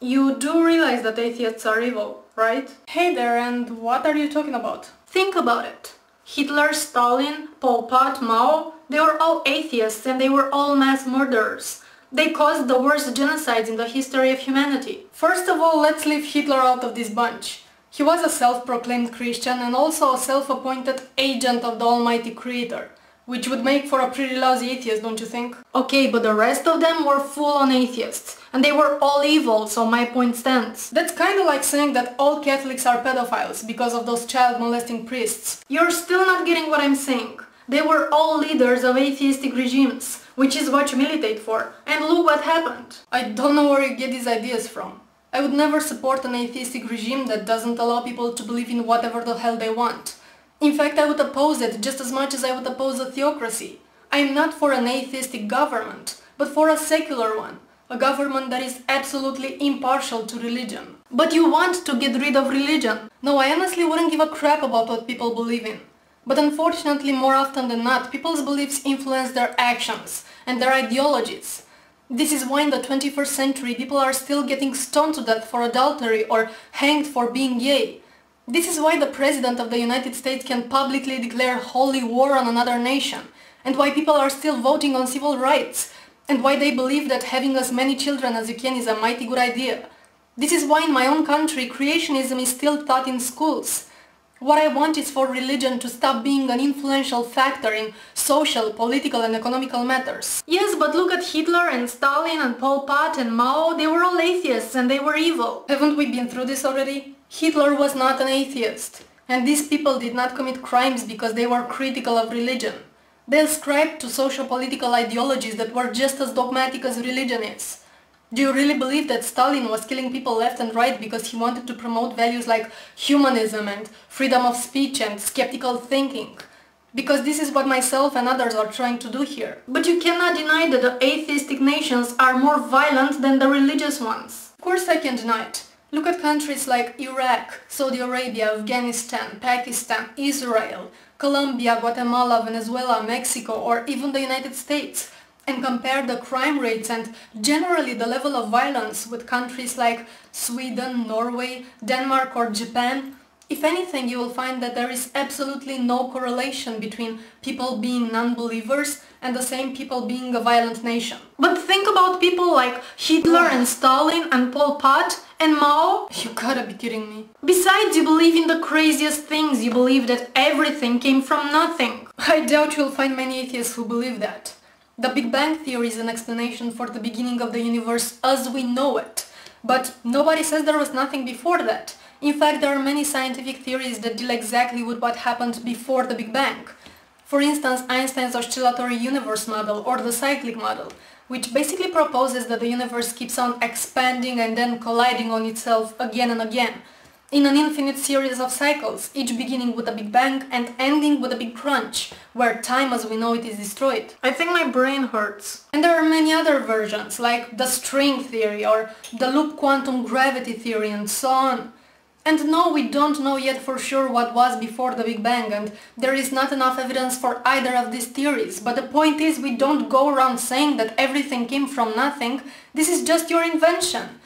You do realize that atheists are evil, right? Hey there, and what are you talking about? Think about it. Hitler, Stalin, Pol Pot, Mao, they were all atheists and they were all mass murderers. They caused the worst genocides in the history of humanity. First of all, let's leave Hitler out of this bunch. He was a self-proclaimed Christian and also a self-appointed agent of the Almighty Creator, which would make for a pretty lousy atheist, don't you think? Okay, but the rest of them were full-on atheists, and they were all evil, so my point stands. That's kinda like saying that all Catholics are pedophiles because of those child-molesting priests. You're still not getting what I'm saying. They were all leaders of atheistic regimes, which is what you militate for, and look what happened. I don't know where you get these ideas from. I would never support an atheistic regime that doesn't allow people to believe in whatever the hell they want. In fact, I would oppose it just as much as I would oppose a theocracy. I'm not for an atheistic government, but for a secular one. A government that is absolutely impartial to religion. But you want to get rid of religion. No, I honestly wouldn't give a crap about what people believe in. But unfortunately, more often than not, people's beliefs influence their actions and their ideologies. This is why in the 21st century people are still getting stoned to death for adultery or hanged for being gay. This is why the President of the United States can publicly declare holy war on another nation, and why people are still voting on civil rights, and why they believe that having as many children as you can is a mighty good idea. This is why in my own country creationism is still taught in schools. What I want is for religion to stop being an influential factor in social, political and economical matters. Yes, but look at Hitler and Stalin and Pol Pot and Mao, they were all atheists and they were evil. Haven't we been through this already? Hitler was not an atheist, and these people did not commit crimes because they were critical of religion. They ascribed to socio-political ideologies that were just as dogmatic as religion is. Do you really believe that Stalin was killing people left and right because he wanted to promote values like humanism and freedom of speech and skeptical thinking? Because this is what myself and others are trying to do here. But you cannot deny that the atheistic nations are more violent than the religious ones. Of course I can deny it. Look at countries like Iraq, Saudi Arabia, Afghanistan, Pakistan, Israel, Colombia, Guatemala, Venezuela, Mexico, or even the United States, and compare the crime rates and generally the level of violence with countries like Sweden, Norway, Denmark or Japan. If anything, you will find that there is absolutely no correlation between people being non-believers and the same people being a violent nation. But think about people like Hitler and Stalin and Pol Pot and Mao. You gotta be kidding me. Besides, you believe in the craziest things. You believe that everything came from nothing. I doubt you'll find many atheists who believe that. The Big Bang Theory is an explanation for the beginning of the universe as we know it. But nobody says there was nothing before that. In fact, there are many scientific theories that deal exactly with what happened before the Big Bang. For instance, Einstein's oscillatory universe model or the cyclic model, which basically proposes that the universe keeps on expanding and then colliding on itself again and again, in an infinite series of cycles, each beginning with a Big Bang and ending with a big crunch, where time as we know it is destroyed. I think my brain hurts. And there are many other versions, like the string theory or the loop quantum gravity theory and so on. And no, we don't know yet for sure what was before the Big Bang, and there is not enough evidence for either of these theories. But the point is, we don't go around saying that everything came from nothing. This is just your invention.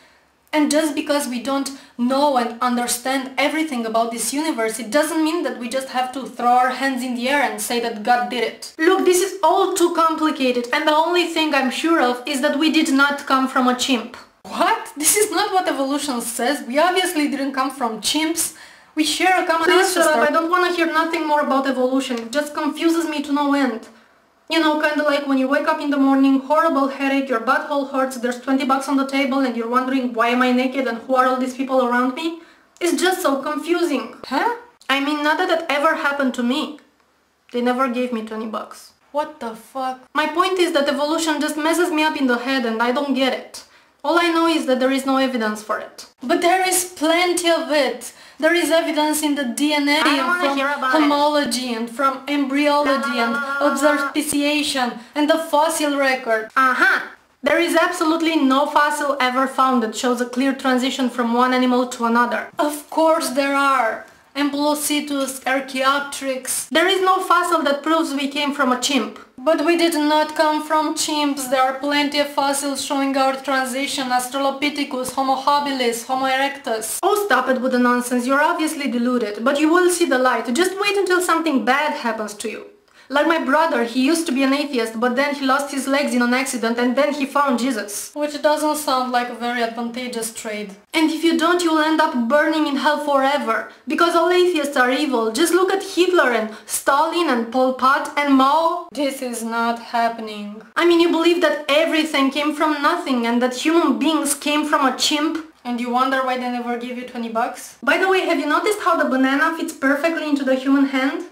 And just because we don't know and understand everything about this universe, it doesn't mean that we just have to throw our hands in the air and say that God did it. Look, this is all too complicated, and the only thing I'm sure of is that we did not come from a chimp. What? This is not what evolution says. We obviously didn't come from chimps. We share a common ancestor. Shut up. I don't want to hear nothing more about evolution. It just confuses me to no end. You know, kinda like when you wake up in the morning, horrible headache, your butthole hurts, there's 20 bucks on the table and you're wondering why am I naked and who are all these people around me? It's just so confusing. Huh? I mean, not that that ever happened to me. They never gave me 20 bucks. What the fuck? My point is that evolution just messes me up in the head and I don't get it. All I know is that there is no evidence for it. But there is plenty of it. There is evidence in the DNA and from homology and from embryology and observed speciation and the fossil record. There is absolutely no fossil ever found that shows a clear transition from one animal to another. Of course there are. Ambulocetus, Archaeopteryx. There is no fossil that proves we came from a chimp. But we did not come from chimps. There are plenty of fossils showing our transition. Australopithecus, Homo habilis, Homo erectus. Oh, stop it with the nonsense. You're obviously deluded. But you will see the light. Just wait until something bad happens to you. Like my brother, he used to be an atheist, but then he lost his legs in an accident and then he found Jesus. Which doesn't sound like a very advantageous trade. And if you don't, you'll end up burning in hell forever. Because all atheists are evil. Just look at Hitler and Stalin and Pol Pot and Mao. This is not happening. I mean, you believe that everything came from nothing and that human beings came from a chimp? And you wonder why they never give you $20? By the way, have you noticed how the banana fits perfectly into the human hand?